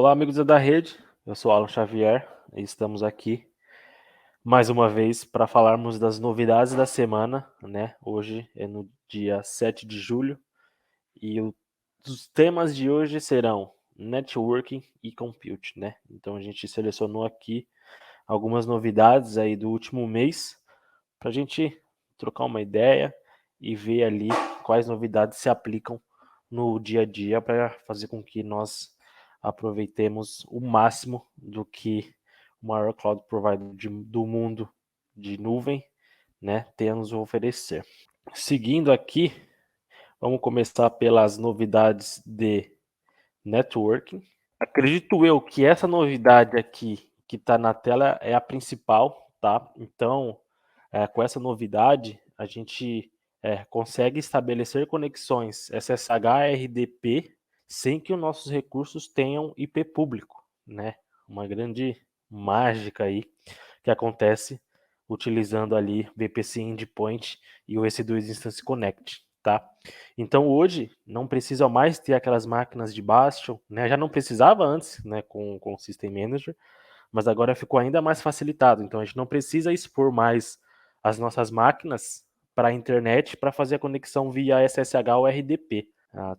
Olá, amigos da Rede. Eu sou Alan Xavier e estamos aqui mais uma vez para falarmos das novidades da semana, né? Hoje é no dia 7 de julho e os temas de hoje serão networking e compute, né? Então a gente selecionou aqui algumas novidades aí do último mês para a gente trocar uma ideia e ver ali quais novidades se aplicam no dia a dia para fazer com que nós aproveitemos o máximo do que o maior cloud provider do mundo de nuvem, né, tem a nos oferecer. Seguindo aqui, vamos começar pelas novidades de networking. Acredito eu que essa novidade aqui que está na tela é a principal, tá? Então, com essa novidade, a gente consegue estabelecer conexões SSH RDP sem que os nossos recursos tenham IP público, né? Uma grande mágica aí que acontece utilizando ali VPC Endpoint e o EC2 Instance Connect, tá? Então hoje não precisa mais ter aquelas máquinas de Bastion, né? Já não precisava antes, né, com o System Manager, mas agora ficou ainda mais facilitado. Então a gente não precisa expor mais as nossas máquinas para a internet para fazer a conexão via SSH ou RDP.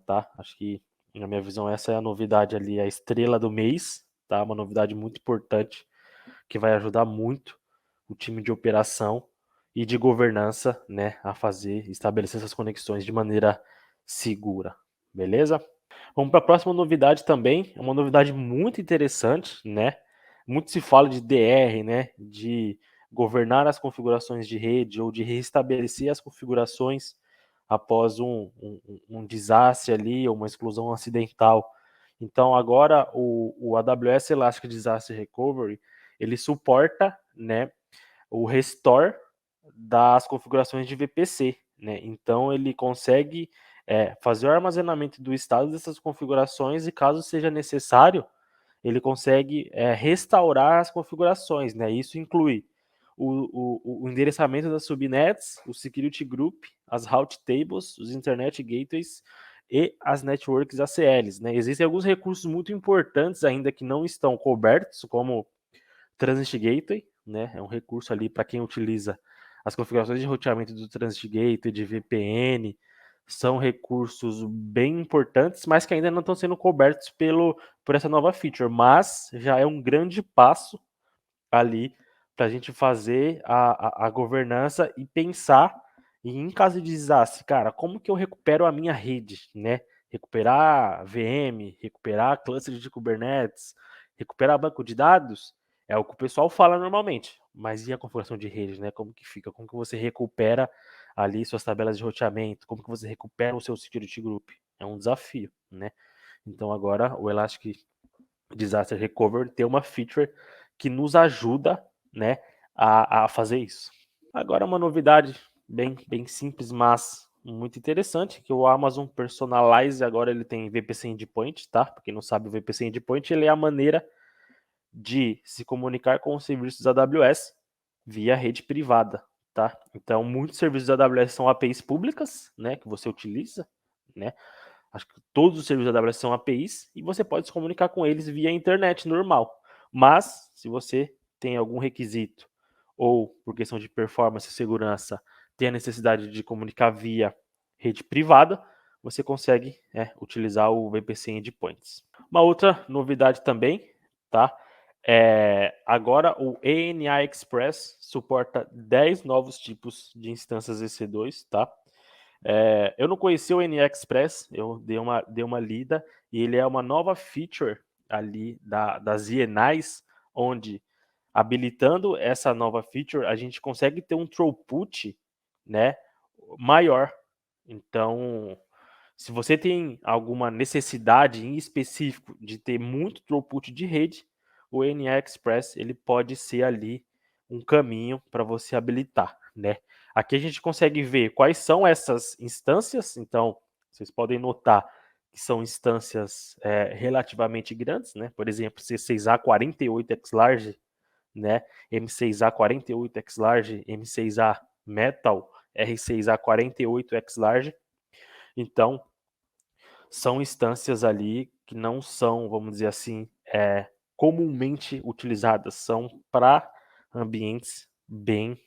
Tá? Acho que, na minha visão, essa é a novidade ali, a estrela do mês, tá? Uma novidade muito importante que vai ajudar muito o time de operação e de governança, né, a estabelecer essas conexões de maneira segura, beleza? Vamos para a próxima novidade também, é uma novidade muito interessante, né? Muito se fala de DR, né, de governar as configurações de rede ou de restabelecer as configurações após um desastre ali, ou uma explosão acidental. Então agora o AWS Elastic Disaster Recovery, ele suporta, né, o restore das configurações de VPC, né? Então ele consegue fazer o armazenamento do estado dessas configurações e, caso seja necessário, ele consegue restaurar as configurações, né? Isso inclui o endereçamento das subnets, o security group, as route tables, os internet gateways e as networks ACLs, né? Existem alguns recursos muito importantes ainda que não estão cobertos, como Transit Gateway, né? É um recurso ali para quem utiliza as configurações de roteamento do Transit Gateway, de VPN, são recursos bem importantes, mas que ainda não estão sendo cobertos por essa nova feature. Mas já é um grande passo ali para a gente fazer a governança e pensar em caso de desastre, cara, como que eu recupero a minha rede, né? Recuperar VM, recuperar cluster de Kubernetes, recuperar banco de dados, é o que o pessoal fala normalmente. Mas e a configuração de rede, né? Como que fica? Como que você recupera ali suas tabelas de roteamento? Como que você recupera o seu security group? É um desafio, né? Então agora o Elastic Disaster Recovery tem uma feature que nos ajuda, né, a fazer isso. Agora uma novidade bem simples, mas muito interessante, que o Amazon Personalize agora ele tem VPC Endpoint, tá? Para quem não sabe, o VPC Endpoint ele é a maneira de se comunicar com os serviços da AWS via rede privada, tá? Então, muitos serviços da AWS são APIs públicas, né, que você utiliza, né? Acho que todos os serviços da AWS são APIs e você pode se comunicar com eles via internet normal. Mas, se você tem algum requisito ou por questão de performance e segurança, tem a necessidade de comunicar via rede privada, você consegue utilizar o VPC Endpoints. Uma outra novidade também, tá? Agora o ENA Express suporta 10 novos tipos de instâncias EC2, tá? Eu não conhecia o ENA Express, eu dei uma lida, e ele é uma nova feature ali das ENAs, onde habilitando essa nova feature, a gente consegue ter um throughput, né, maior. Então, se você tem alguma necessidade em específico de ter muito throughput de rede, o NA Express ele pode ser ali um caminho para você habilitar, né? Aqui a gente consegue ver quais são essas instâncias, então vocês podem notar que são instâncias relativamente grandes, né? Por exemplo, C6A 48X-Large, né? M6A 48X-Large, M6A Metal, R6A 48X-Large. Então, são instâncias ali que não são, vamos dizer assim, comumente utilizadas, são para ambientes bem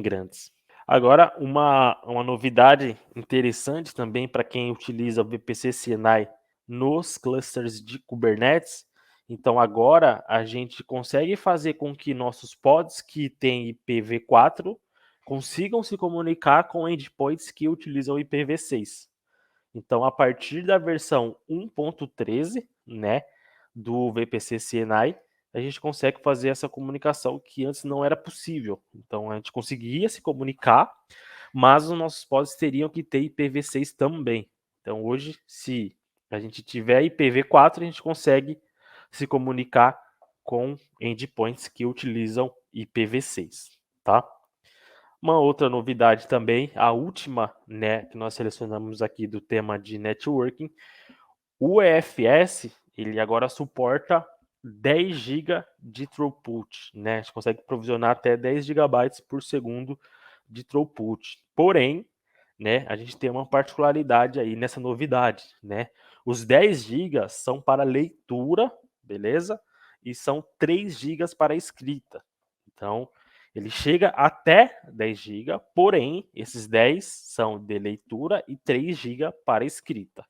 grandes. Agora, uma novidade interessante também para quem utiliza o VPC CNI nos clusters de Kubernetes. Então, agora a gente consegue fazer com que nossos pods que têm IPv4 consigam se comunicar com endpoints que utilizam IPv6. Então, a partir da versão 1.13, né, do VPC CNI, a gente consegue fazer essa comunicação que antes não era possível. Então, a gente conseguia se comunicar, mas os nossos pods teriam que ter IPv6 também. Então, hoje, se a gente tiver IPv4, a gente consegue se comunicar com endpoints que utilizam IPv6, tá? Uma outra novidade também, a última, né, que nós selecionamos aqui do tema de networking, o EFS, ele agora suporta 10 GB de throughput, né? A gente consegue provisionar até 10 GB por segundo de throughput. Porém, né, a gente tem uma particularidade aí nessa novidade, né? Os 10 GB são para leitura, beleza? E são 3 GB para escrita. Então, ele chega até 10 GB, porém, esses 10 são de leitura e 3 GB para escrita.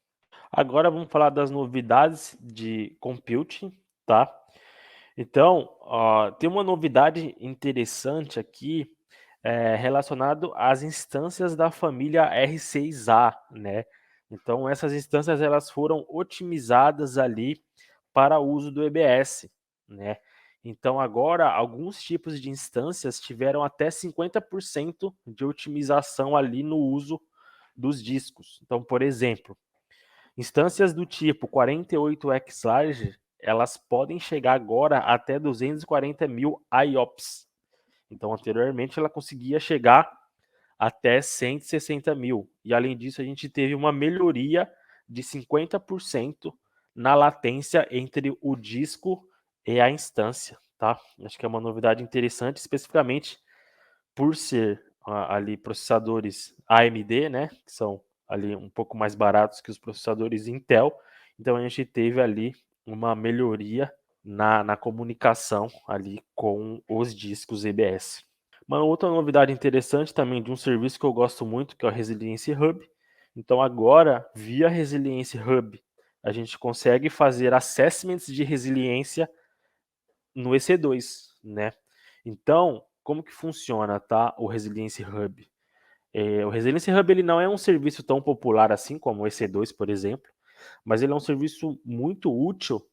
Agora vamos falar das novidades de computing, tá? Então, tem uma novidade interessante aqui relacionado às instâncias da família R6A, né? Então, essas instâncias elas foram otimizadas ali para o uso do EBS, né? Então, agora, alguns tipos de instâncias tiveram até 50% de otimização ali no uso dos discos. Então, por exemplo, instâncias do tipo 48X-Large, elas podem chegar agora até 240 mil IOPS. Então, anteriormente, ela conseguia chegar até 160 mil. E, além disso, a gente teve uma melhoria de 50% na latência entre o disco e a instância, tá? Acho que é uma novidade interessante, especificamente por ser ali processadores AMD, né, que são ali um pouco mais baratos que os processadores Intel. Então a gente teve ali uma melhoria na comunicação ali com os discos EBS. Uma outra novidade interessante também de um serviço que eu gosto muito, que é o Resilience Hub. Então agora, via Resilience Hub, a gente consegue fazer assessments de resiliência no EC2, né? Então, como que funciona, tá? O Resilience Hub. O Resilience Hub ele não é um serviço tão popular assim como o EC2, por exemplo, mas ele é um serviço muito útil,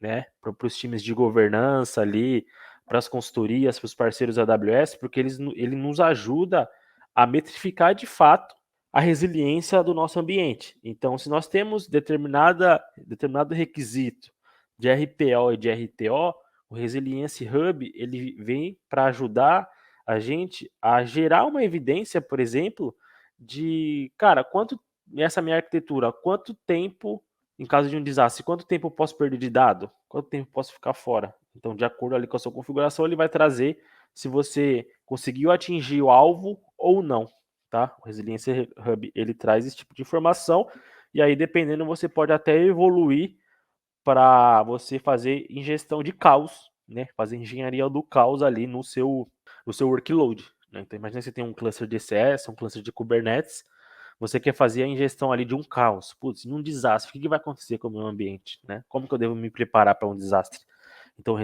né, para os times de governança ali, para as consultorias, para os parceiros da AWS, porque ele nos ajuda a metrificar de fato a resiliência do nosso ambiente. Então, se nós temos determinado requisito de RPO e de RTO, o Resilience Hub ele vem para ajudar a gente a gerar uma evidência, por exemplo, de, cara, quanto nessa minha arquitetura, quanto tempo, em caso de um desastre, quanto tempo eu posso perder de dado? Quanto tempo eu posso ficar fora? Então, de acordo ali com a sua configuração, ele vai trazer se você conseguiu atingir o alvo ou não, tá? O Resilience Hub, ele traz esse tipo de informação e aí, dependendo, você pode até evoluir para você fazer ingestão de caos, né? Fazer engenharia do caos ali no seu workload, né? Então, imagina que você tem um cluster de ECS, um cluster de Kubernetes, você quer fazer a ingestão ali de um caos. Putz, num desastre, o que vai acontecer com o meu ambiente, né? Como que eu devo me preparar para um desastre? Então, o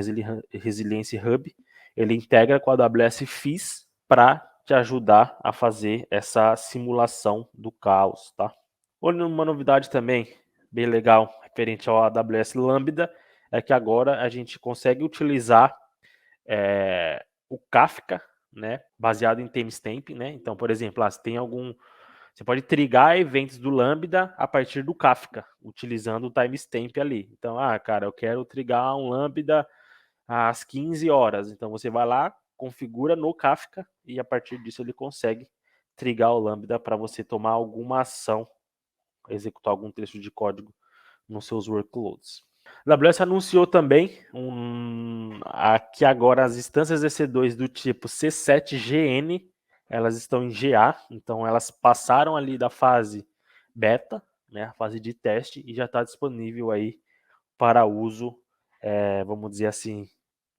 Resilience Hub, ele integra com a AWS FIS para te ajudar a fazer essa simulação do caos, tá? Olha, uma novidade também bem legal referente ao AWS Lambda é que agora a gente consegue utilizar o Kafka, né, baseado em timestamp, né? Então, por exemplo, se tem você pode trigar eventos do Lambda a partir do Kafka, utilizando o timestamp ali. Então, cara, eu quero trigar um Lambda às 15 horas. Então, você vai lá, configura no Kafka e a partir disso ele consegue trigar o Lambda para você tomar alguma ação, executar algum trecho de código nos seus workloads. A AWS anunciou também que agora as instâncias EC2 do tipo C7GN, elas estão em GA, então elas passaram ali da fase beta, né, a fase de teste, e já está disponível aí para uso vamos dizer assim,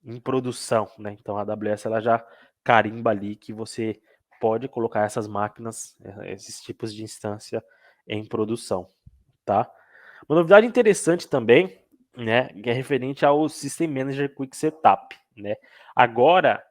em produção, né? Então a AWS ela já carimba ali que você pode colocar essas máquinas, esses tipos de instância em produção, tá? Uma novidade interessante também, né, que é referente ao System Manager Quick Setup, né? Agora,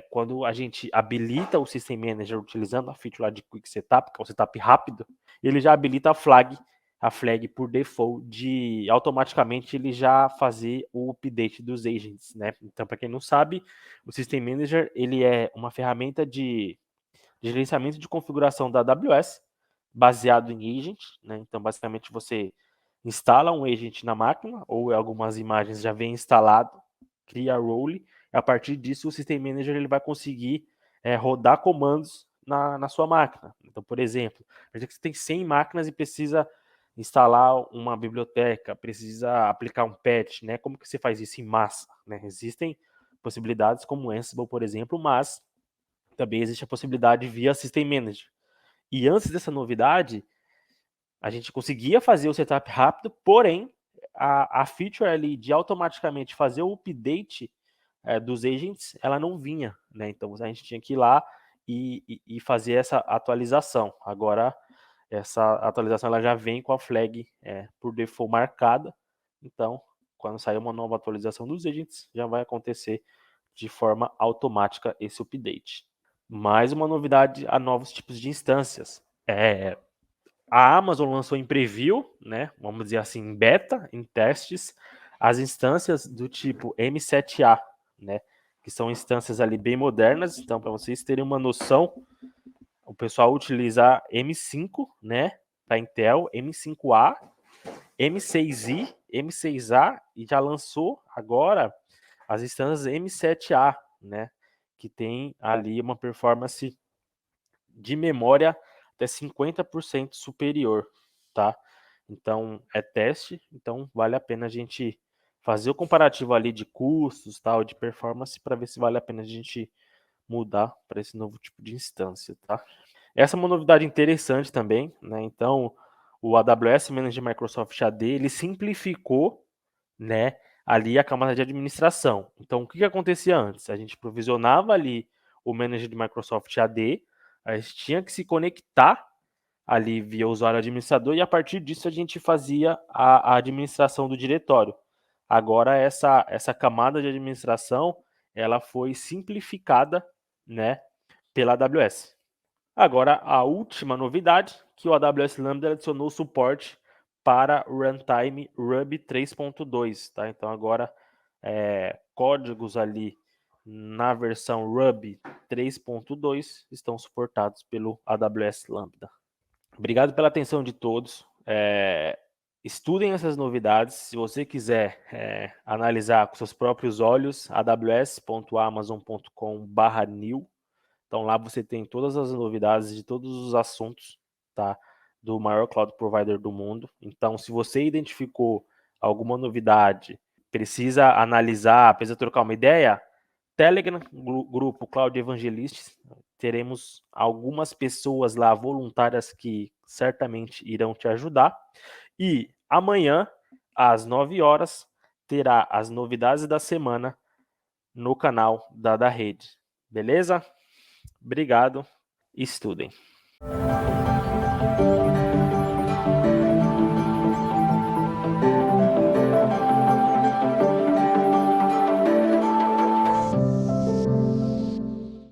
quando a gente habilita o System Manager utilizando a feature lá de Quick Setup, que é o setup rápido, ele já habilita a flag por default de automaticamente ele já fazer o update dos agents, né? Então, para quem não sabe, o System Manager ele é uma ferramenta de gerenciamento de configuração da AWS baseado em agent, né? Então, basicamente, você instala um agent na máquina, ou algumas imagens já vem instalado, cria role, e a partir disso o System Manager ele vai conseguir rodar comandos na sua máquina. Então, por exemplo, a gente tem 100 máquinas e precisa instalar uma biblioteca, precisa aplicar um patch, né? Como que você faz isso em massa? Né? Existem possibilidades como Ansible, por exemplo, mas também existe a possibilidade via System Manager. E antes dessa novidade, a gente conseguia fazer o setup rápido, porém, a feature ali de automaticamente fazer o update dos agents, ela não vinha, né? Então a gente tinha que ir lá e fazer essa atualização. Agora, essa atualização ela já vem com a flag por default marcada. Então, quando sair uma nova atualização dos agents, já vai acontecer de forma automática esse update. Mais uma novidade a novos tipos de instâncias. A Amazon lançou em preview, né? Vamos dizer assim, em beta, em testes, as instâncias do tipo M7A, né? Que são instâncias ali bem modernas. Então, para vocês terem uma noção, o pessoal utiliza M5, né? Para Intel, M5A, M6i, M6A e já lançou agora as instâncias M7A, né? Que tem ali uma performance de memória até 50% superior, tá? Então é teste, então vale a pena a gente fazer o comparativo ali de custos, tal, de performance para ver se vale a pena a gente mudar para esse novo tipo de instância, tá? Essa é uma novidade interessante também, né? Então o AWS Manager Microsoft AD ele simplificou, né, ali a camada de administração. Então o que acontecia antes? A gente provisionava ali o Manager de Microsoft AD, a gente tinha que se conectar ali via usuário administrador e a partir disso a gente fazia a administração do diretório. Agora essa camada de administração ela foi simplificada, né, pela AWS. Agora a última novidade que o AWS Lambda adicionou suporte para Runtime Ruby 3.2, tá? Então agora códigos ali na versão Ruby 3.2 estão suportados pelo AWS Lambda. Obrigado pela atenção de todos. Estudem essas novidades. Se você quiser analisar com seus próprios olhos, aws.amazon.com/new. Então lá você tem todas as novidades de todos os assuntos, tá? Do maior cloud provider do mundo. Então, se você identificou alguma novidade, precisa analisar, precisa trocar uma ideia, Telegram, grupo Cloud Evangelists, teremos algumas pessoas lá voluntárias que certamente irão te ajudar. E amanhã, às 9 horas, terá as novidades da semana no canal da Rede. Beleza? Obrigado. Estudem.